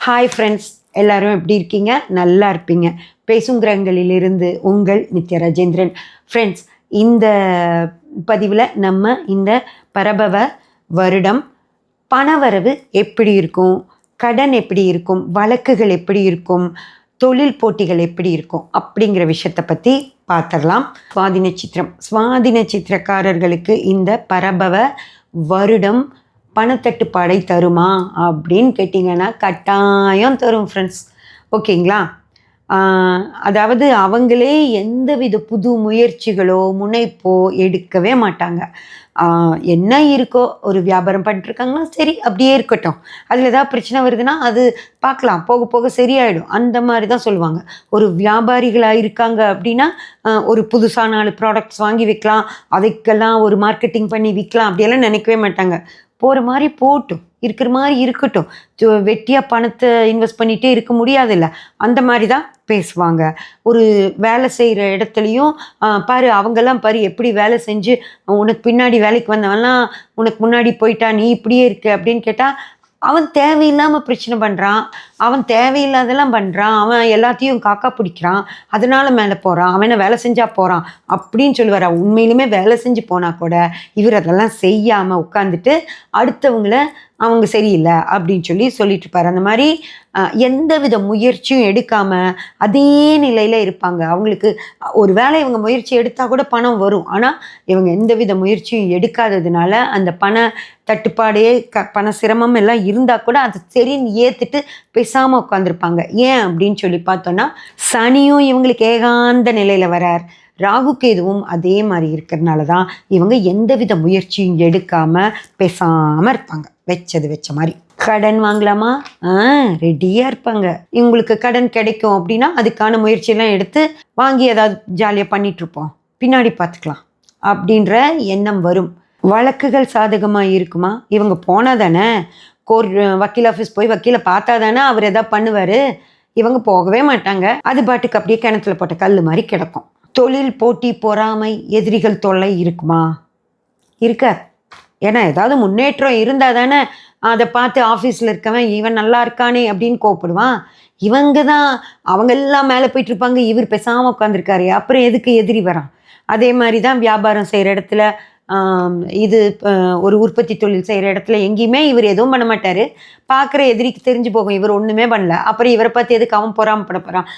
Hi friends, எல்லாரும் எப்படி இருக்கீங்க? நல்லா இருப்பீங்க. பேசும் கிரகங்களிலிருந்து உங்கள் நித்ய ராஜேந்திரன். ஃப்ரெண்ட்ஸ், இந்த பதிவில் நம்ம இந்த பரபவ வருடம் பணவரவு எப்படி இருக்கும், கடன் எப்படி இருக்கும், வழக்குகள் எப்படி இருக்கும், தொழில் போட்டிகள் எப்படி இருக்கும் அப்படிங்கிற விஷயத்தை பற்றி பார்த்துடலாம். சுவாதி நட்சத்திரக்காரர்களுக்கு இந்த பரபவ வருடம் பணத்தட்டுப்பாடை தருமா அப்படின்னு கேட்டிங்கன்னா கட்டாயம் தரும் ஃப்ரெண்ட்ஸ். ஓகேங்களா? அதாவது அவங்களே எந்தவித புது முயற்சிகளோ முனைப்போ எடுக்கவே மாட்டாங்க. என்ன இருக்கோ, ஒரு வியாபாரம் பண்ணிட்டுருக்காங்களா, சரி அப்படியே இருக்கட்டும். அதில் ஏதாவது பிரச்சனை வருதுன்னா அது பார்க்கலாம், போக போக சரியாயிடும், அந்த மாதிரி தான் சொல்லுவாங்க. ஒரு வியாபாரிகளாக இருக்காங்க அப்படின்னா ஒரு புதுசாக 4 ப்ராடக்ட்ஸ் வாங்கி விற்கலாம், அதுக்கெல்லாம் ஒரு மார்க்கெட்டிங் பண்ணி விற்கலாம் அப்படியெல்லாம் நினைக்கவே மாட்டாங்க. போகிற மாதிரி போகட்டும், இருக்கிற மாதிரி இருக்கட்டும், வெட்டியாக பணத்தை இன்வெஸ்ட் பண்ணிகிட்டே இருக்க முடியாதுல்ல, அந்த மாதிரி தான் பேசுவாங்க. ஒரு வேலை செய்கிற இடத்துலையும் பாரு, அவங்கெல்லாம் பாரு எப்படி வேலை செஞ்சு உனக்கு பின்னாடி வேலைக்கு வந்தவன்லாம் உனக்கு முன்னாடி போயிட்டா, நீ இப்படியே இருக்கு அப்படின்னு கேட்டால் அவன் தேவையில்லாமல் பிரச்சனை பண்ணுறான், அவன் தேவையில்லாதெல்லாம் பண்ணுறான், அவன் எல்லாத்தையும் காக்கா பிடிக்கிறான், அதனால மேலே போகிறான், அவனை வேலை செஞ்சால் போகிறான் அப்படின்னு சொல்லுவார். உண்மையிலுமே வேலை செஞ்சு போனால் கூட இவர் அதெல்லாம் செய்யாமல் உட்காந்துட்டு அடுத்தவங்கள அவங்க சரியில்லை அப்படின்னு சொல்லிட்டு இருப்பார். அந்த மாதிரி எந்தவித முயற்சியும் எடுக்காமல் அதே நிலையில் இருப்பாங்க. அவங்களுக்கு ஒரு வேளை இவங்க முயற்சி எடுத்தால் கூட பணம் வரும், ஆனால் இவங்க எந்தவித முயற்சியும் எடுக்காததுனால அந்த பண தட்டுப்பாடே பண சிரமம் எல்லாம் இருந்தால் கூட அதை சரின்னு ஏற்றுட்டு பேசாமல் உட்காந்துருப்பாங்க. ஏன் அப்படின்னு சொல்லி பார்த்தோன்னா, சனியும் இவங்களுக்கு ஏகாந்த நிலையில் வரார், ராகு கேதுவும் அதே மாதிரி இருக்கிறதுனால தான் இவங்க எந்தவித முயற்சியும் எடுக்காமல் பேசாமல் இருப்பாங்க, வச்ச மாதிரி. கடன் வாங்கலாமா, ரெடியாக இருப்பாங்க. இவங்களுக்கு கடன் கிடைக்கும் அப்படின்னா அதுக்கான முயற்சியெல்லாம் எடுத்து வாங்கி ஏதாவது ஜாலியாக பண்ணிகிட்ருப்போம், பின்னாடி பார்த்துக்கலாம் அப்படின்ற எண்ணம் வரும். வழக்குகள் சாதகமாக இருக்குமா, இவங்க போனால் தானே வக்கீல் ஆஃபீஸ் போய் வக்கீலை பார்த்தா தானே அவர் எதாவது பண்ணுவார். இவங்க போகவே மாட்டாங்க, அது பாட்டுக்கு அப்படியே கிணத்துல போட்ட கல் மாதிரி கிடக்கும். தொழில் போட்டி பொறாமை எதிரிகள் தொல்லை இருக்குமா? இருக்காது. ஏன்னா ஏதாவது முன்னேற்றம் இருந்தால் தானே அதை பார்த்து ஆஃபீஸில் இருக்கவன் இவன் நல்லா இருக்கானே அப்படின்னு கோப்பிடுவான். இவங்க தான் அவங்கெல்லாம் மேலே போயிட்டுருப்பாங்க, இவர் பேசாமல் உட்காந்துருக்காரு, அப்புறம் எதுக்கு எதிரி வரான்? அதே மாதிரி தான் வியாபாரம் செய்கிற இடத்துல, இது ஒரு உற்பத்தி தொழில் செய்கிற இடத்துல எங்கேயுமே இவர் எதுவும் பண்ண மாட்டார். பார்க்குற எதிரிக்கு தெரிஞ்சு போகும் இவர் ஒன்றுமே பண்ணல, அப்புறம் இவரை பார்த்து எதுக்கு அவன் பொறாமப்பட போகிறான்,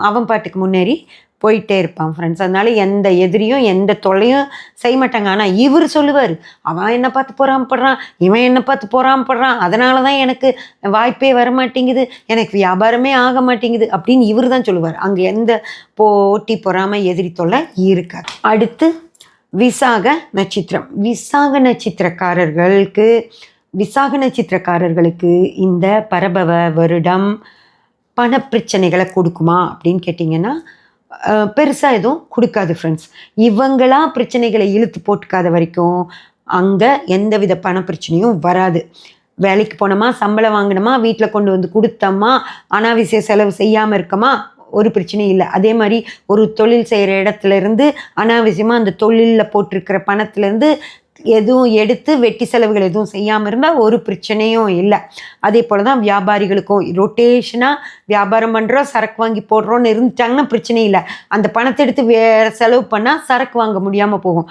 அவன் பாட்டுக்கு முன்னேறி போயிட்டே இருப்பான் ஃப்ரெண்ட்ஸ். அதனால எந்த எதிரியும் எந்த தொல்லையும் செய்ய மாட்டாங்க. ஆனால் இவர் சொல்லுவார், அவன் என்னை பார்த்து பொறாமப்படுறான், இவன் என்னை பார்த்து பொறாமப்படுறான், அதனால தான் எனக்கு வாய்ப்பே வர மாட்டேங்குது, எனக்கு வியாபாரமே ஆக மாட்டேங்குது அப்படின்னு இவர் தான் சொல்லுவார். அங்கே எந்த போட்டி பொறாமை எதிரி தொல்லை இருக்காது. அடுத்து விசாக நட்சத்திரக்காரர்களுக்கு இந்த பரபவ வருடம் பணப்பிரச்சனைகளை கொடுக்குமா அப்படின்னு கேட்டிங்கன்னா பெருசாக எதுவும் கொடுக்காது ஃப்ரெண்ட்ஸ். இவங்களா பிரச்சனைகளை இழுத்து போட்டுக்காத வரைக்கும் அங்கே எந்தவித பண பிரச்சனையும் வராது. வேலைக்கு போனோமா, சம்பளம் வாங்கினோமா, வீட்டில் கொண்டு வந்து கொடுத்தோமா, அனாவசிய செலவு செய்யாமல் இருக்கமா, ஒரு பிரச்சனையும் இல்லை. அதே மாதிரி ஒரு தொழில் செய்கிற இடத்துலேருந்து அனாவசியமாக அந்த தொழிலில் போட்டிருக்கிற பணத்துலேருந்து எதுவும் எடுத்து வெட்டி செலவுகள் எதுவும் செய்யாமல் இருந்தால் ஒரு பிரச்சனையும் இல்லை. அதே போல் தான் வியாபாரிகளுக்கும் ரொட்டேஷனாக வியாபாரம் பண்ணுறோம், சரக்கு வாங்கி போடுறோன்னு இருந்துட்டாங்கன்னா பிரச்சனை இல்லை. அந்த பணத்தை எடுத்து வேறு செலவு பண்ணால் சரக்கு வாங்க முடியாமல் போகும்,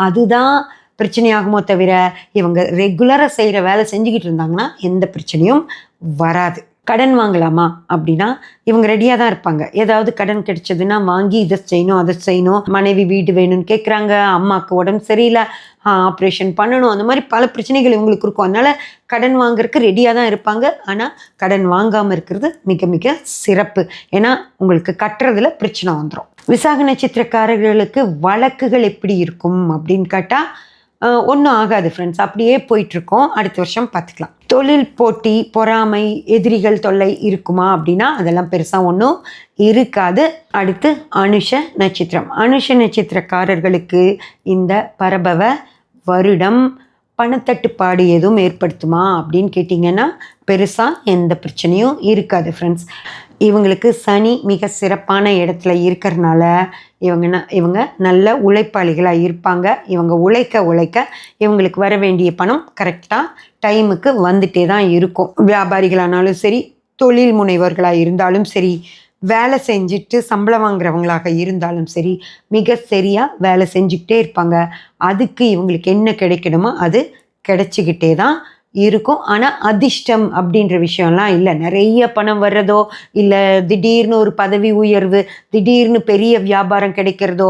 அதுதான் பிரச்சனையாகுமோ தவிர இவங்க ரெகுலராக செய்கிற வேலை செஞ்சுக்கிட்டு இருந்தாங்கன்னா எந்த பிரச்சனையும் வராது. கடன் வாங்கலாமா அப்படின்னா இவங்க ரெடியாக தான் இருப்பாங்க. ஏதாவது கடன் கிடைச்சதுன்னா வாங்கி இதை செய்யணும் அதை செய்யணும், மனைவி வீடு வேணும்னு கேட்குறாங்க, அம்மாவுக்கு உடம்பு சரியில்லை, ஆப்ரேஷன் பண்ணணும், அந்த மாதிரி பல பிரச்சனைகள் இவங்களுக்கு இருக்கும். அதனால் கடன் வாங்குறதுக்கு ரெடியாக தான் இருப்பாங்க. ஆனால் கடன் வாங்காமல் இருக்கிறது மிக மிக சிறப்பு. ஏன்னா உங்களுக்கு கட்டுறதுல பிரச்சனை வந்துடும். விசாக நட்சத்திரக்காரர்களுக்கு வழக்குகள் எப்படி இருக்கும் அப்படின்னு கேட்டால் ஒன்றும் ஆகாது ஃப்ரெண்ட்ஸ், அப்படியே போயிட்டுருக்கோம். அடுத்த வருஷம் பார்த்துக்கலாம். தொழில் போட்டி பொறாமை எதிரிகள் தொல்லை இருக்குமா அப்படின்னா அதெல்லாம் பெருசாக ஒன்றும் இருக்காது. அடுத்து அனுஷ நட்சத்திரக்காரர்களுக்கு இந்த பரபவ வருடம் பணத்தட்டுப்பாடு எதுவும் ஏற்படுத்துமா அப்படின்னு கேட்டிங்கன்னா பெருசாக எந்த பிரச்சனையும் இருக்காது ஃப்ரெண்ட்ஸ். இவங்களுக்கு சனி மிக சிறப்பான இடத்துல இருக்கிறனால இவங்க நல்ல உழைப்பாளிகளாக இருப்பாங்க. இவங்க உழைக்க இவங்களுக்கு வர வேண்டிய பணம் கரெக்டாக டைமுக்கு வந்துட்டே தான் இருக்கும். வியாபாரிகளானாலும் சரி, தொழில் முனைவோர்களாக இருந்தாலும் சரி, வேலை செஞ்சுட்டு சம்பளம் வாங்குறவங்களாக இருந்தாலும் சரி, மிக சரியாக வேலை செஞ்சுக்கிட்டே இருப்பாங்க. அதுக்கு இவங்களுக்கு என்ன கிடைக்கணுமோ அது கிடைச்சிக்கிட்டே தான் இருக்கும். ஆனால் அதிர்ஷ்டம் அப்படின்ற விஷயம்லாம் இல்லை. நிறைய பணம் வர்றதோ, இல்லை திடீர்னு ஒரு பதவி உயர்வு, திடீர்னு பெரிய வியாபாரம் கிடைக்கிறதோ,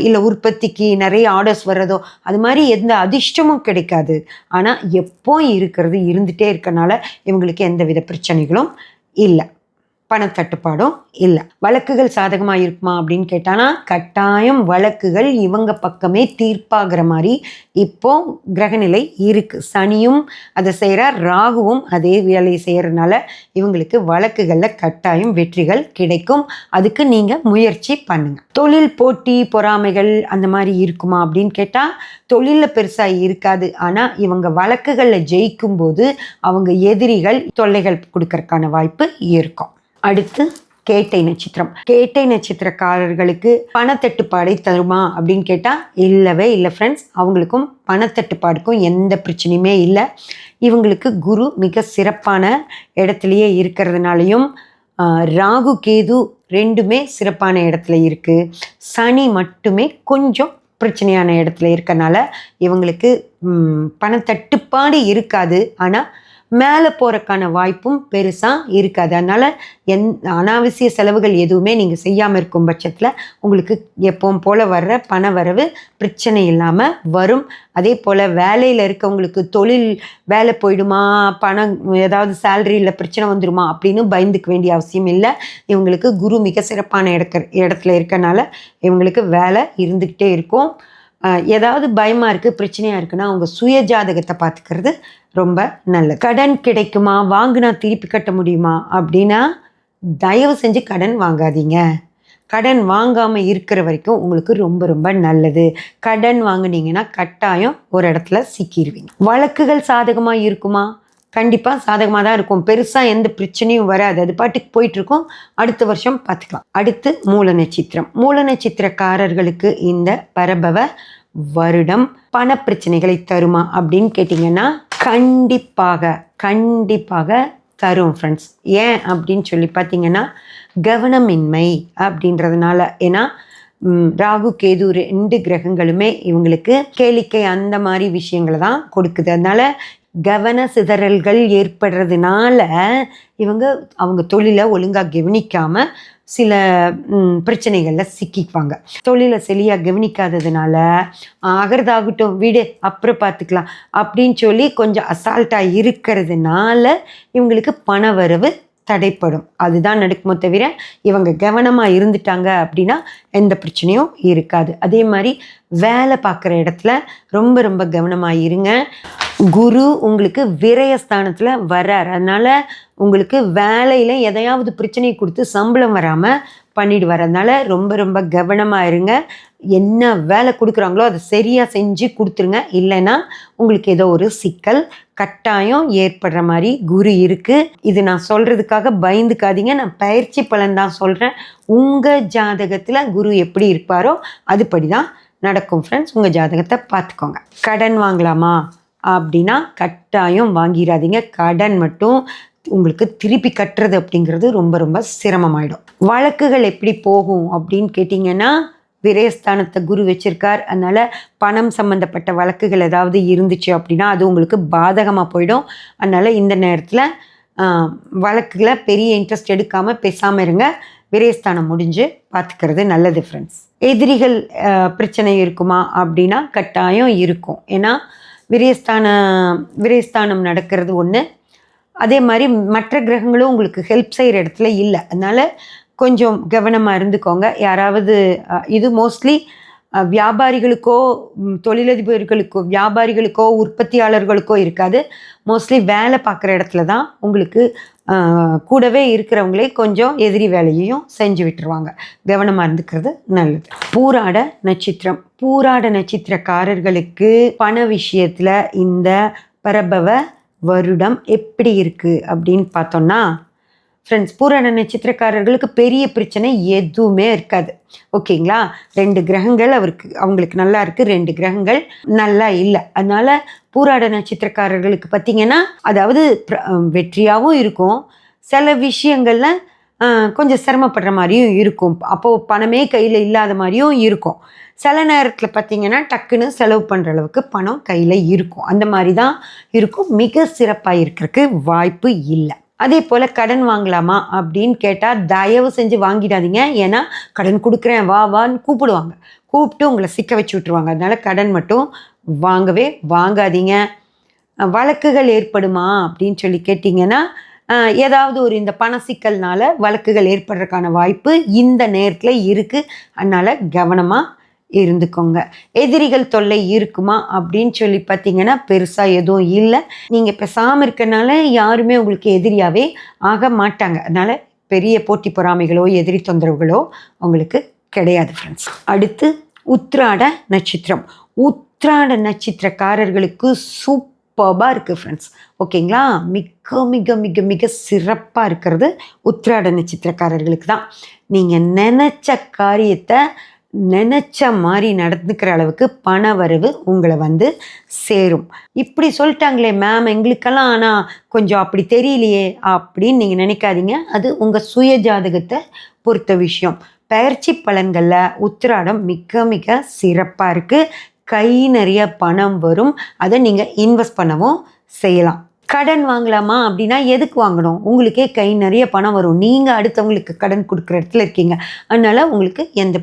இல்லை உற்பத்திக்கு நிறைய ஆர்டர்ஸ் வர்றதோ, அது மாதிரி எந்த அதிர்ஷ்டமும் கிடைக்காது. ஆனால் எப்போ இருக்கிறது இருந்துகிட்டே இருக்கனால இவங்களுக்கு எந்த வித பிரச்சனைகளும் இல்லை. பணத்தட்டுப்பாடும் இல்லை. வழக்குகள் சாதகமாக இருக்குமா அப்படின்னு கேட்டானா, கட்டாயம் வழக்குகள் இவங்க பக்கமே தீர்ப்பாகிற மாதிரி இப்போ கிரகநிலை இருக்குது. சனியும் அதை செய்கிறார், ராகுவும் அதே வேலையை செய்கிறதுனால இவங்களுக்கு வழக்குகளில் கட்டாயம் வெற்றிகள் கிடைக்கும். அதுக்கு நீங்கள் முயற்சி பண்ணுங்கள். தொழில் போட்டி பொறாமைகள் அந்த மாதிரி இருக்குமா அப்படின்னு கேட்டால், தொழிலில் பெருசாக இருக்காது. ஆனால் இவங்க வழக்குகளில் ஜெயிக்கும்போது அவங்க எதிரிகள் தொல்லைகள் கொடுக்கறதுக்கான வாய்ப்பு இருக்கும். அடுத்து கேட்டை நட்சத்திரம். கேட்டை நட்சத்திரக்காரர்களுக்கு பணத்தட்டுப்பாடை தருமா அப்படின்னு கேட்டால் இல்லவே இல்லை ஃப்ரெண்ட்ஸ். அவங்களுக்கும் பணத்தட்டுப்பாடுக்கும் எந்த பிரச்சனையுமே இல்லை. இவங்களுக்கு குரு மிக சிறப்பான இடத்துலையே இருக்கிறதுனாலையும், ராகு கேது ரெண்டுமே சிறப்பான இடத்துல இருக்குது. சனி மட்டுமே கொஞ்சம் பிரச்சனையான இடத்துல இருக்கனால இவங்களுக்கு பணத்தட்டுப்பாடு இருக்காது. ஆனால் மேலே போகிறக்கான வாய்ப்பும் பெருசாக இருக்காது. அதனால் அனாவசிய செலவுகள் எதுவுமே நீங்கள் செய்யாமல் இருக்கும் பட்சத்தில் உங்களுக்கு எப்பவும் போல் வர்ற பண வரவு பிரச்சனை இல்லாமல் வரும். அதே போல் வேலையில் இருக்கவங்களுக்கு தொழில் வேலை போயிடுமா, பணம் ஏதாவது சேலரியில் பிரச்சனை வந்துடுமா அப்படின்னு பயந்துக்க வேண்டிய அவசியம் இல்லை. இவங்களுக்கு குரு மிக சிறப்பான இடத்துல இருக்கனால இவங்களுக்கு வேலை இருந்துக்கிட்டே இருக்கும். ஏதாவது பயமாக இருக்குது, பிரச்சனையாக இருக்குன்னா அவங்க சுய ஜாதகத்தை பார்த்துக்கிறது ரொம்ப நல்லது. கடன் கிடைக்குமா, வாங்கினா திருப்பி கட்ட முடியுமா அப்படின்னா தயவு செஞ்சு கடன் வாங்காதீங்க. கடன் வாங்காமல் இருக்கிற வரைக்கும் உங்களுக்கு ரொம்ப ரொம்ப நல்லது. கடன் வாங்கினீங்கன்னா கட்டாயம் ஒரு இடத்துல சிக்கிடுவீங்க. வழக்குகள் சாதகமாக இருக்குமா? கண்டிப்பாக சாதகமாக தான் இருக்கும். பெருசாக எந்த பிரச்சனையும் வராது. அது பாட்டுக்கு போயிட்டுருக்கும். அடுத்த வருஷம் பார்த்துக்கலாம். அடுத்து மூல நட்சத்திரம். மூல நட்சத்திரக்காரர்களுக்கு இந்த பரபவ வருடம் பண பிரச்சனைகளை தருமா அப்படின்னு கேட்டிங்கன்னா கண்டிப்பாக தரும் ஃப்ரெண்ட்ஸ். ஏன் அப்படின்னு சொல்லி பார்த்தீங்கன்னா, கவனமின்மை அப்படின்றதுனால. ஏன்னா ராகு கேது ரெண்டு கிரகங்களுமே இவங்களுக்கு கேளிக்கை அந்த மாதிரி விஷயங்களை தான் கொடுக்குது. அதனால் கவன சிதறல்கள் ஏற்படுறதுனால அவங்க தொழிலை ஒழுங்காக கவனிக்காமல் சில பிரச்சனைகளில் சிக்கிக்குவாங்க. தொழிலை சரியாக கவனிக்காததுனால ஆகிறதாகட்டும் வீடு அப்புறம் பார்த்துக்கலாம் அப்படின்னு சொல்லி கொஞ்சம் அசால்ட்டாக இருக்கிறதுனால இவங்களுக்கு பண வரவு தடைப்படும். அதுதான் நடக்குமோ தவிர இவங்க கவனமாக இருந்துட்டாங்க அப்படின்னா எந்த பிரச்சனையும் இருக்காது. அதே மாதிரி வேலை பார்க்குற இடத்துல ரொம்ப ரொம்ப கவனமாக இருங்க. குரு உங்களுக்கு விரயஸ்தானத்தில் வர்றார். அதனால் உங்களுக்கு வேலையில் எதையாவது பிரச்சனை கொடுத்து சம்பளம் வராமல் பண்ணிடுவார். அதனால் ரொம்ப ரொம்ப கவனமாக இருங்க. என்ன வேலை கொடுக்குறாங்களோ அதை சரியாக செஞ்சு கொடுத்துருங்க. இல்லைன்னா உங்களுக்கு ஏதோ ஒரு சிக்கல் கட்டாயம் ஏற்படுற மாதிரி குரு இருக்குது. இது நான் சொல்கிறதுக்காக பயந்துக்காதீங்க. நான் பயிற்சி பலன் தான் சொல்கிறேன். உங்கள் ஜாதகத்தில் குரு எப்படி இருப்பாரோ அதுபடி தான் நடக்கும் ஃப்ரெண்ட்ஸ். உங்கள் ஜாதகத்தை பார்த்துக்கோங்க. கடன் வாங்கலாமா அப்படின்னா கட்டாயம் வாங்கிடாதீங்க. கடன் மட்டும் உங்களுக்கு திருப்பி கட்டுறது அப்படிங்கிறது ரொம்ப ரொம்ப சிரமமாயிடும். வழக்குகள் எப்படி போகும் அப்படின்னு கேட்டிங்கன்னா, விரயஸ்தானத்தை குரு வச்சிருக்கார். அதனால் பணம் சம்மந்தப்பட்ட வழக்குகள் ஏதாவது இருந்துச்சு அப்படின்னா அது உங்களுக்கு பாதகமாக போயிடும். அதனால் இந்த நேரத்தில் வழக்குகளை பெரிய இன்ட்ரெஸ்ட் எடுக்காமல் பேசாமல் இருங்க. விரயஸ்தானம் முடிஞ்சு பார்த்துக்கிறது நல்லது ஃப்ரெண்ட்ஸ். எதிரிகள் பிரச்சனை இருக்குமா அப்படின்னா கட்டாயம் இருக்கும். ஏன்னா விரயஸ்தானம் நடக்கிறது ஒன்று. அதே மாதிரி மற்ற கிரகங்களும் உங்களுக்கு ஹெல்ப் செய்கிற இடத்துல இல்லை. அதனால் கொஞ்சம் கவனமாக இருந்துக்கோங்க. யாராவது இது மோஸ்ட்லி வியாபாரிகளுக்கோ வியாபாரிகளுக்கோ உற்பத்தியாளர்களுக்கோ இருக்காது. மோஸ்ட்லி வேலை பார்க்குற இடத்துல தான் உங்களுக்கு கூடவே இருக்கிறவங்களே கொஞ்சம் எதிரி வேலையையும் செஞ்சு விட்டுருவாங்க. கவனமாக இருந்துக்கிறது நல்லது. பூராட நட்சத்திரம். பூராட நட்சத்திரக்காரர்களுக்கு பண விஷயத்தில் இந்த பரபவ வருடம் எப்படி இருக்குது அப்படின்னு பார்த்தோன்னா, ஃப்ரெண்ட்ஸ், பூராட நட்சத்திரக்காரர்களுக்கு பெரிய பிரச்சனை எதுவுமே இருக்காது. ஓகேங்களா? 2 கிரகங்கள் அவங்களுக்கு நல்லா இருக்குது, 2 கிரகங்கள் நல்லா இல்லை. அதனால் பூராட நட்சத்திரக்காரர்களுக்கு பார்த்திங்கன்னா, அதாவது வெற்றியாகவும் இருக்கும், சில விஷயங்களில் கொஞ்சம் சிரமப்படுற மாதிரியும் இருக்கும். அப்போது பணமே கையில் இல்லாத மாதிரியும் இருக்கும். சில நேரத்தில் பார்த்திங்கன்னா டக்குன்னு செலவு பண்ணுற அளவுக்கு பணம் கையில் இருக்கும். அந்த மாதிரி தான் இருக்கும். மிக சிறப்பாக இருக்கிறதுக்கு வாய்ப்பு இல்லை. அதே போல் கடன் வாங்கலாமா அப்படின்னு கேட்டால் தயவு செஞ்சு வாங்கிடாதீங்க. ஏன்னா கடன் கொடுக்குறேன் வான்னு கூப்பிடுவாங்க, கூப்பிட்டு உங்களை சிக்க வச்சு விட்ருவாங்க. அதனால் கடன் மட்டும் வாங்கவே வாங்காதீங்க. வழக்குகள் ஏற்படுமா அப்படின்னு சொல்லி கேட்டிங்கன்னா, ஏதாவது ஒரு இந்த பண சிக்கல்னால வழக்குகள் ஏற்படுறதுக்கான வாய்ப்பு இந்த நேரத்தில் இருக்குது. அதனால் கவனமாக இருந்துக்கோங்க. எதிரிகள் தொல்லை இருக்குமா அப்படின்னு சொல்லி பார்த்தீங்கன்னா பெருசாக எதுவும் இல்லை. நீங்கள் பேசாமல் இருக்கனால யாருமே உங்களுக்கு எதிரியாகவே ஆக மாட்டாங்க. அதனால் பெரிய போட்டி பொறாமைகளோ எதிரி தொந்தரவுகளோ உங்களுக்கு கிடையாது ஃப்ரெண்ட்ஸ். அடுத்து உத்திராட நட்சத்திரம். உத்திராட நட்சத்திரக்காரர்களுக்கு சூப்பராக இருக்குது ஃப்ரெண்ட்ஸ். ஓகேங்களா? மிக மிக மிக மிக சிறப்பாக இருக்கிறது உத்திராட நட்சத்திரக்காரர்களுக்கு தான். நீங்கள் நினச்ச காரியத்தை நினச்ச மாதிரி நடந்துக்கிற அளவுக்கு பண வரவு உங்களை வந்து சேரும். இப்படி சொல்லிட்டாங்களே மேம் எங்களுக்கெல்லாம், ஆனால் கொஞ்சம் அப்படி தெரியலையே அப்படின்னு நீங்கள் நினைக்காதீங்க. அது உங்கள் சுய ஜாதகத்தை பொறுத்த விஷயம். பயிற்சி பலன்களில் உத்திராடம் மிக மிக சிறப்பாக இருக்குது. கை நிறைய பணம் வரும். அதை நீங்கள் இன்வெஸ்ட் பண்ணவும் செய்யலாம். கடன் வாங்கலாமா அப்படின்னா எதுக்கு வாங்கணும்? உங்களுக்கே கை நிறைய பணம் வரும். நீங்கள் அடுத்தவங்களுக்கு கடன் கொடுக்குற இடத்துல இருக்கீங்க. அதனால் உங்களுக்கு எந்த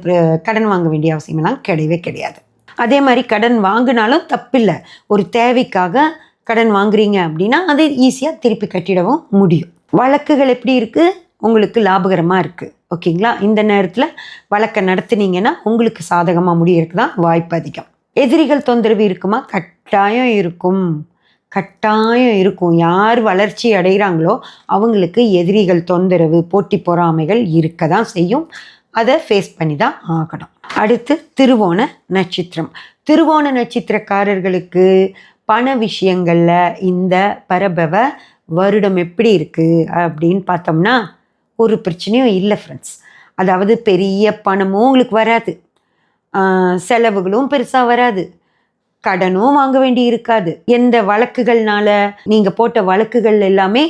கடன் வாங்க வேண்டிய அவசியமெல்லாம் கிடையவே கிடையாது. அதே மாதிரி கடன் வாங்கினாலும் தப்பில்லை. ஒரு தேவைக்காக கடன் வாங்குறீங்க அப்படின்னா அதை ஈஸியாக திருப்பி கட்டிடவும் முடியும். வழக்குகள் எப்படி இருக்குது? உங்களுக்கு லாபகரமாக இருக்குது. ஓகேங்களா? இந்த நேரத்தில் வழக்கை நடத்துனீங்கன்னா உங்களுக்கு சாதகமாக முடியறதுக்கு தான் வாய்ப்பு அதிகம். எதிரிகள் தொந்தரவு இருக்குமா? கட்டாயம் இருக்கும். கட்டாயம் இருக்கும். யார் வளர்ச்சி அடைகிறாங்களோ அவங்களுக்கு எதிரிகள் தொந்தரவு போட்டி பொறாமைகள் இருக்க தான் செய்யும். அதை ஃபேஸ் பண்ணி தான் ஆகணும். அடுத்து திருவோண நட்சத்திரம். திருவோண நட்சத்திரக்காரர்களுக்கு பண விஷயங்களில் இந்த பரபவ வருடம் எப்படி இருக்குது அப்படின்னு பார்த்தோம்னா ஒரு பிரச்சனையும் இல்லை ஃப்ரெண்ட்ஸ். அதாவது பெரிய பணமும் உங்களுக்கு வராது, செலவுகளும் பெருசாக வராது, கடனும் வாங்க வேண்டி இருக்காது. எந்த வழக்குகள்னால நீங்கள் போட்ட வழக்குகள் எல்லாமே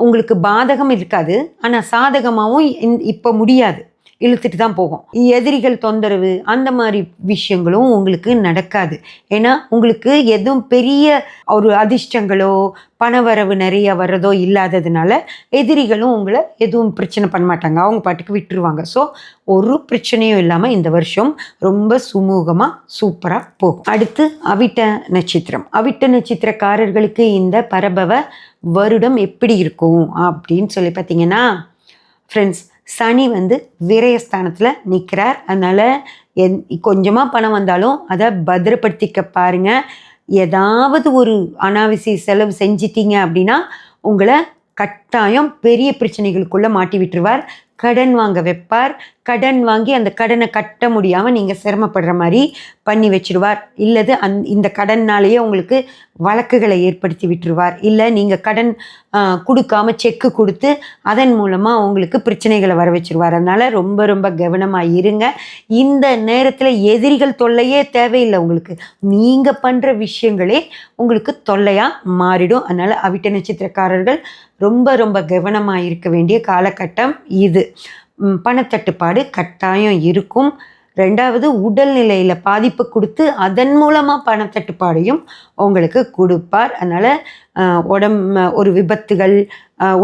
உங்களுக்கு பாதகம் இருக்காது, ஆனால் சாதகமாகவும் இப்போ முடியாது, இழுத்துட்டு தான் போகும். எதிரிகள் தொந்தரவு அந்த மாதிரி விஷயங்களும் உங்களுக்கு நடக்காது. ஏன்னா உங்களுக்கு எதுவும் பெரிய ஒரு அதிர்ஷ்டங்களோ பணவரவு நிறைய வர்றதோ இல்லாததுனால எதிரிகளும் உங்களை எதுவும் பிரச்சனை பண்ண மாட்டாங்க. அவங்க பாட்டுக்கு விட்டுருவாங்க. ஸோ ஒரு பிரச்சனையும் இல்லாமல் இந்த வருஷம் ரொம்ப சுமூகமாக சூப்பராக போகும். அடுத்து அவிட்ட நட்சத்திரம். அவிட்ட நட்சத்திரக்காரர்களுக்கு இந்த பரபவ வருடம் எப்படி இருக்கும் அப்படின்னு சொல்லி பார்த்தீங்கன்னா ஃப்ரெண்ட்ஸ், சனி வந்து விரயஸ்தானத்தில் நிற்கிறார். அதனால் கொஞ்சமாக பணம் வந்தாலும் அதை பத்திரப்படுத்திக்க பாருங்கள். ஏதாவது ஒரு அனாவசிய செலவு செஞ்சிட்டீங்க அப்படின்னா உங்களை கட்டாயம் பெரிய பிரச்சனைகளுக்குள்ளே மாட்டி விட்டுருவார். கடன் வாங்க வைப்பார். கடன் வாங்கி அந்த கடனை கட்ட முடியாமல் நீங்கள் சிரமப்படுற மாதிரி பண்ணி வச்சுருவார். இல்லது இந்த கடன்னாலேயே உங்களுக்கு வழக்குகளை ஏற்படுத்தி விட்டுருவார். இல்லை நீங்கள் கடன் கொடுக்காம செக்கு கொடுத்து அதன் மூலமாக உங்களுக்கு பிரச்சனைகளை வர வச்சுருவார். அதனால் ரொம்ப ரொம்ப கவனமாக இருங்க. இந்த நேரத்தில் எதிரிகள் தொல்லையே தேவையில்லை. உங்களுக்கு நீங்கள் பண்ணுற விஷயங்களே உங்களுக்கு தொல்லையாக மாறிடும். அதனால் அவிட்ட நட்சத்திரக்காரர்கள் ரொம்ப ரொம்ப கவனமாக இருக்க வேண்டிய காலகட்டம் இது. பணத்தட்டுப்பாடு கட்டாயம் இருக்கும். 2வது உடல்நிலையில் பாதிப்பு கொடுத்து அதன் மூலமாக பணத்தட்டுப்பாடையும் உங்களுக்கு கொடுப்பார். அதனால் ஒரு விபத்துகள்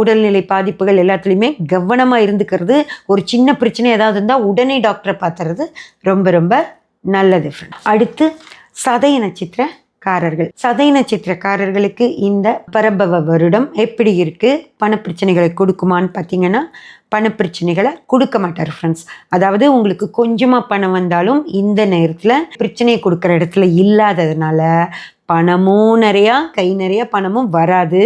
உடல்நிலை பாதிப்புகள் எல்லாத்துலேயுமே கவனமாக இருந்துக்கிறது. ஒரு சின்ன பிரச்சனை ஏதாவது இருந்தால் உடனே டாக்டரை பார்த்துறது ரொம்ப ரொம்ப நல்லது. அடுத்து சதய நட்சத்திரக்காரர்கள். சதய நட்சத்திரக்காரர்களுக்கு இந்த பரபவ வருடம் எப்படி இருக்குது? பணப்பிரச்சனைகளை கொடுக்குமான்னு பார்த்தீங்கன்னா பணப்பிரச்சனைகளை கொடுக்க மாட்டார் ஃப்ரெண்ட்ஸ். அதாவது உங்களுக்கு கொஞ்சமாக பணம் வந்தாலும் இந்த நேரத்தில் பிரச்சனையை கொடுக்குற இடத்துல இல்லாததுனால பணமும் நிறையா கை நிறைய பணமும் வராது,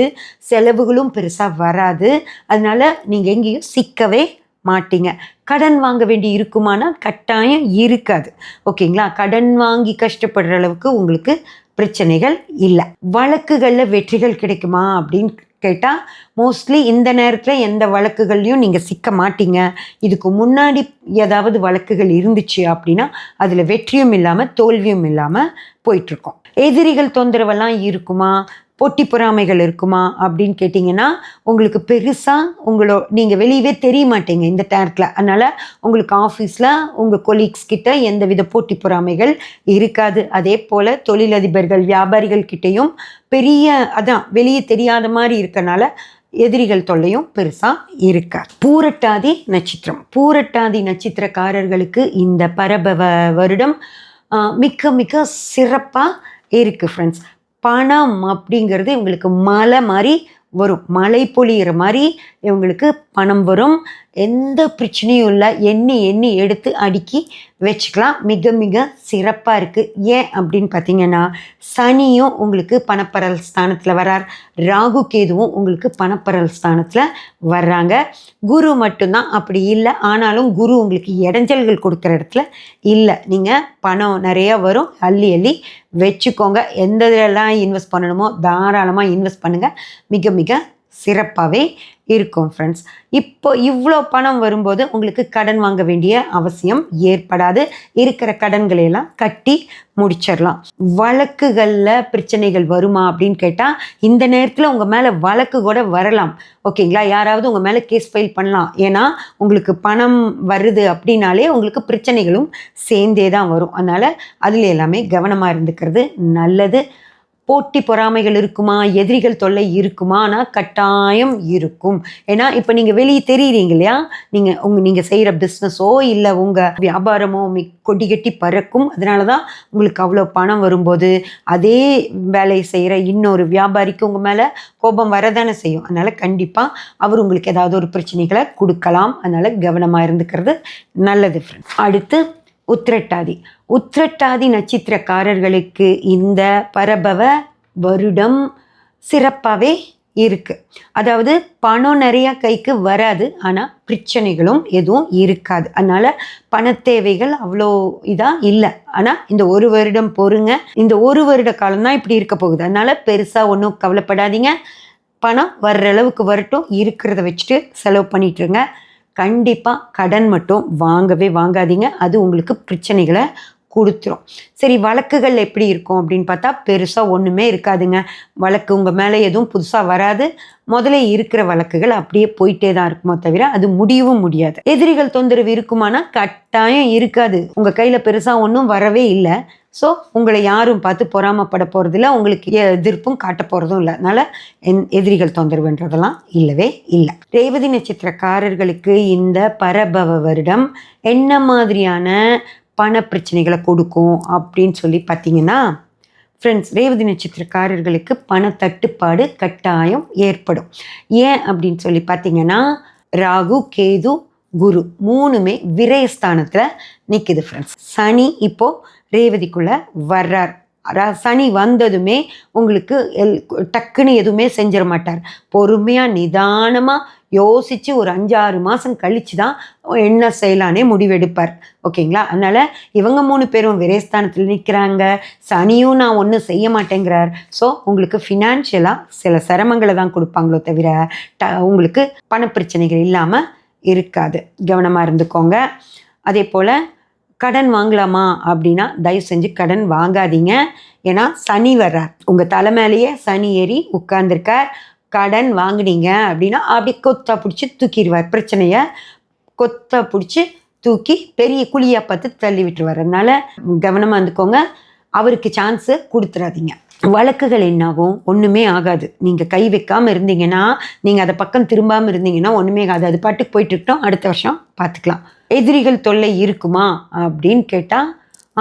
செலவுகளும் பெருசாக வராது. அதனால் நீங்கள் எங்கேயும் சிக்கவே மாட்டீங்க. கடன் வாங்க வேண்டி இருக்குமானா கட்டாயம் இருக்காது. ஓகேங்களா? கடன் வாங்கி கஷ்டப்படுற அளவுக்கு உங்களுக்கு பிரச்சனைகள் இல்லை. வழக்குகளில் வெற்றிகள் கிடைக்குமா அப்படின்னு கேட்டால் மோஸ்ட்லி இந்த நேரத்தில் எந்த வழக்குகள்லையும் நீங்கள் சிக்க மாட்டீங்க. இதுக்கு முன்னாடி ஏதாவது வழக்குகள் இருந்துச்சு அப்படின்னா அதில் வெற்றியும் இல்லாமல் தோல்வியும் இல்லாமல் போயிட்டுருக்கோம். எதிரிகள் தொந்தரவெல்லாம் இருக்குமா, போட்டி பொறாமைகள் இருக்குமா அப்படின்னு கேட்டிங்கன்னா உங்களுக்கு பெருசாக நீங்கள் வெளியவே தெரிய மாட்டீங்க இந்த நேரத்தில். அதனால் உங்களுக்கு ஆஃபீஸில் உங்கள் கொலீக்ஸ் கிட்ட எந்தவித போட்டி பொறாமைகள் இருக்காது. அதே போல் தொழிலதிபர்கள் வியாபாரிகள் கிட்டேயும் வெளியே தெரியாத மாதிரி இருக்கனால எதிரிகள் தொல்லையும் பெருசாக இருக்காது. பூரட்டாதி நட்சத்திரக்காரர்களுக்கு இந்த பரபவ வருடம் மிக மிக சிறப்பாக இருக்குது ஃப்ரெண்ட்ஸ். பணம் அப்படிங்கிறது இவங்களுக்கு மலை மாதிரி வரும், மழை பொழியிற மாதிரி இவங்களுக்கு பணம் வரும். எந்த பிரச்சனையும் இல்லை, எண்ணி எண்ணி எடுத்து அடுக்கி வச்சுக்கலாம். மிக மிக சிறப்பாக இருக்குது. ஏன் அப்படின்னு பார்த்தீங்கன்னா சனியும் உங்களுக்கு பணப்பரல் ஸ்தானத்தில் வர்றார், ராகு கேதுவும் உங்களுக்கு பணப்பரல் ஸ்தானத்தில் வர்றாங்க. குரு மட்டும்தான் அப்படி இல்லை, ஆனாலும் குரு உங்களுக்கு இடைஞ்சல்கள் கொடுக்குற இடத்துல இல்லை. நீங்கள் பணம் நிறையா வரும், அள்ளி அள்ளி வச்சுக்கோங்க. எந்த இதெல்லாம் இன்வெஸ்ட் பண்ணணுமோ தாராளமாக இன்வெஸ்ட் பண்ணுங்கள். மிக மிக சிறப்பாகவே இருக்கும் ஃப்ரெண்ட்ஸ். இப்போ இவ்வளோ பணம் வரும்போது உங்களுக்கு கடன் வாங்க வேண்டிய அவசியம் ஏற்படாது. இருக்கிற கடன்களையெல்லாம் கட்டி முடிச்சிடலாம். வழக்குகளில் பிரச்சனைகள் வருமா அப்படின்னு கேட்டால் இந்த நேரத்தில் உங்கள் மேலே வழக்கு கூட வரலாம். ஓகேங்களா, யாராவது உங்கள் மேலே கேஸ் ஃபைல் பண்ணலாம். ஏன்னா உங்களுக்கு பணம் வருது அப்படின்னாலே உங்களுக்கு பிரச்சனைகளும் சேர்ந்தே தான் வரும். அதனால் அதில் எல்லாமே கவனமாக இருந்துக்கிறது நல்லது. போட்டி பொறாமைகள் இருக்குமா, எதிரிகள் தொல்லை இருக்குமா? ஆனால் கட்டாயம் இருக்கும். ஏன்னா இப்போ நீங்கள் வெளியே தெரியுறீங்க இல்லையா, நீங்கள் செய்கிற பிஸ்னஸோ இல்லை உங்கள் வியாபாரமோ கொடி கட்டி பறக்கும். அதனால தான் உங்களுக்கு அவ்வளோ பணம் வரும்போது அதே வேலையை செய்கிற இன்னொரு வியாபாரிக்கு உங்கள் மேலே கோபம் வரதானே செய்யும். அதனால் கண்டிப்பாக அவர் உங்களுக்கு ஏதாவது ஒரு பிரச்சனைகளை கொடுக்கலாம். அதனால் கவனமாக இருந்துக்கிறது நல்லது ஃப்ரெண்ட்ஸ். அடுத்து உத்திரட்டாதி நட்சத்திரக்காரர்களுக்கு இந்த பரபவ வருடம் சிறப்பாகவே இருக்குது. அதாவது பணம் நிறையா கைக்கு வராது, ஆனால் பிரச்சனைகளும் எதுவும் இருக்காது. அதனால் பணத்தேவைகள் அவ்வளோ இதாக இல்லை. ஆனால் இந்த ஒரு வருடம் பொறுங்க, இந்த ஒரு வருட காலம்தான் இப்படி இருக்க போகுது. அதனால் பெருசாக ஒன்றும் கவலைப்படாதீங்க. பணம் வர்ற அளவுக்கு வரட்டும், இருக்கிறத வச்சுட்டு செலவு பண்ணிட்டுருங்க. கண்டிப்பாக கடன் மட்டும் வாங்கவே வாங்காதீங்க, அது உங்களுக்கு பிரச்சனைகளை கொடுத்துரும். சரி, வழக்குகள் எப்படி இருக்கும் அப்படின்னு பார்த்தா பெருசாக ஒன்றுமே இருக்காதுங்க. வழக்கு உங்கள் மேலே எதுவும் புதுசாக வராது. முதல்ல இருக்கிற வழக்குகள் அப்படியே போயிட்டே தான் இருக்குமோ தவிர அது முடியவும் முடியாது. எதிரிகள் தொந்தரவு இருக்குமானா கட்டாயம் இருக்காது. உங்கள் கையில் பெருசாக ஒன்றும் வரவே இல்லை. ஸோ உங்களை யாரும் பார்த்து பொறாமப்பட போகிறதில்ல, உங்களுக்கு எதிர்ப்பும் காட்ட போகிறதும் இல்லை. அதனால் எதிரிகள் தொந்தரவுன்றதெல்லாம் இல்லவே இல்லை. ரேவதி நட்சத்திரக்காரர்களுக்கு இந்த பரபவ வருடம் என்ன மாதிரியான பண பிரச்சனைகளை கொடுக்கும் அப்படின்னு சொல்லி பார்த்தீங்கன்னா ஃப்ரெண்ட்ஸ், ரேவதி நட்சத்திரக்காரர்களுக்கு பண தட்டுப்பாடு கட்டாயம் ஏற்படும். ஏன் அப்படின்னு சொல்லி பார்த்தீங்கன்னா ராகு கேது குரு மூணுமே விரயஸ்தானத்தில் நிற்குது ஃப்ரெண்ட்ஸ். சனி இப்போது ரேவதிக்குள்ளே வர்றார். சனி வந்ததுமே உங்களுக்கு டக்குன்னு எதுவுமே செஞ்சிட மாட்டார். பொறுமையாக நிதானமாக யோசித்து ஒரு 5-6 மாதம் கழித்து தான் என்ன செய்யலானே முடிவெடுப்பார். ஓகேங்களா, அதனால் இவங்க 3 பேரும் விரயஸ்தானத்தில் நிற்கிறாங்க. சனியும் நான் ஒன்றும் செய்ய மாட்டேங்கிறார். ஸோ உங்களுக்கு ஃபினான்ஷியலாக சில சிரமங்களை தான் கொடுப்பாங்களோ தவிர உங்களுக்கு பணப்பிரச்சனைகள் இல்லாமல் இருக்காது. கவனமாக இருந்துக்கோங்க. அதே போல் கடன் வாங்கலாமா அப்படின்னா தயவு செஞ்சு கடன் வாங்காதீங்க. ஏன்னா சனி வர்றார், உங்கள் தலை மேலேயே சனி ஏறி உட்கார்ந்துருக்கார். கடன் வாங்கினீங்க அப்படின்னா அப்படி கொத்தா பிடிச்சி தூக்கிடுவார். பிரச்சனையை கொத்தா பிடிச்சி தூக்கி பெரிய குழியாக பார்த்து தள்ளி விட்டுருவார். அதனால் கவனமாக இருந்துக்கோங்க, அவருக்கு சான்ஸு கொடுத்துடாதீங்க. வழக்குகள் என்னாகும்? ஒன்றுமே ஆகாது. நீங்கள் கை வைக்காமல் இருந்தீங்கன்னா, நீங்கள் அதை பக்கம் திரும்பாமல் இருந்தீங்கன்னா ஒன்றுமே ஆகாது. அது பாட்டுக்கு போயிட்டுருக்கட்டும், அடுத்த வருஷம் பார்த்துக்கலாம். எதிரிகள் தொல்லை இருக்குமா அப்படின்னு கேட்டால்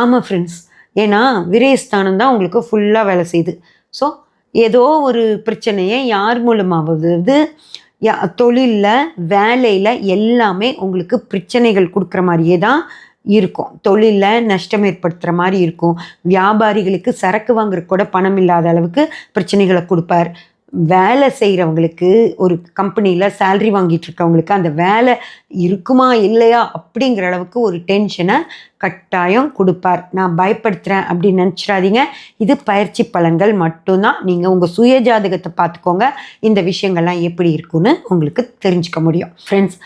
ஆமாம் ஃப்ரெண்ட்ஸ். ஏன்னா விரயஸ்தானம் தான் உங்களுக்கு ஃபுல்லாக வேலை செய்யுது. ஸோ ஏதோ ஒரு பிரச்சனையை யார் மூலமாவது தொழிலில் வேலையில் எல்லாமே உங்களுக்கு பிரச்சனைகள் கொடுக்குற மாதிரியே தான் இருக்கும். தொழிலில் நஷ்டம் ஏற்படுத்துகிற மாதிரி இருக்கும். வியாபாரிகளுக்கு சரக்கு வாங்குற கூட பணம் இல்லாத அளவுக்கு பிரச்சனைகளை கொடுப்பார். வேலை செய்கிறவங்களுக்கு, ஒரு கம்பெனியில் சேலரி வாங்கிட்டு இருக்கவங்களுக்கு அந்த வேலை இருக்குமா இல்லையா அப்படிங்கிற அளவுக்கு ஒரு டென்ஷனை கட்டாயம் கொடுப்பார். நான் பயப்படுத்துகிறேன் அப்படின்னு நினச்சிடாதீங்க. இது பயிற்சி பலன்கள் மட்டும்தான். நீங்கள் உங்கள் சுய ஜாதகத்தை பார்த்துக்கோங்க. இந்த விஷயங்கள்லாம் எப்படி இருக்குன்னு உங்களுக்கு தெரிஞ்சுக்க முடியும். ஃப்ரெண்ட்ஸ்,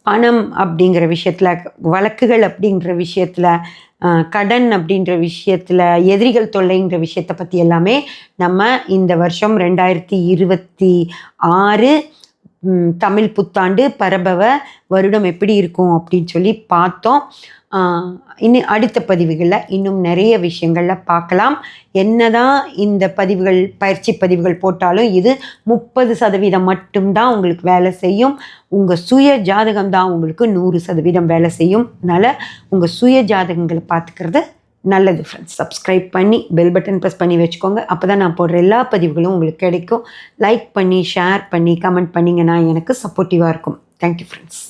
பணம் அப்படிங்கிற விஷயத்தில், வழக்குகள் அப்படிங்கிற விஷயத்தில், கடன் அப்படின்ற விஷயத்தில், எதிரிகள் தொல்லைங்கிற விஷயத்தை பற்றி எல்லாமே நம்ம இந்த வருஷம் 2026 தமிழ் புத்தாண்டு பரபவ வருடம் எப்படி இருக்கும் அப்படின்னு சொல்லி பார்த்தோம். இன்னும் அடுத்த பதிவுகளில் இன்னும் நிறைய விஷயங்களில் பார்க்கலாம். என்னதான் இந்த பதிவுகள், பயிற்சி பதிவுகள் போட்டாலும் இது 30% மட்டும்தான் உங்களுக்கு வேலை செய்யும். உங்கள் சுய ஜாதகம் தான் உங்களுக்கு 100% வேலை செய்யும். அதனால் உங்கள் சுய ஜாதகங்களை பார்த்துக்கிறது நல்லது. ஃப்ரெண்ட்ஸ், சப்ஸ்கிரைப் பண்ணி பெல் பட்டன் ப்ரெஸ் பண்ணி வச்சுக்கோங்க. அப்போ தான் நான் போடுற எல்லா பதிவுகளும் உங்களுக்கு கிடைக்கும். லைக் பண்ணி, ஷேர் பண்ணி, கமெண்ட் பண்ணிங்கன்னா எனக்கு சப்போர்ட்டிவாக இருக்கும். Thank you friends.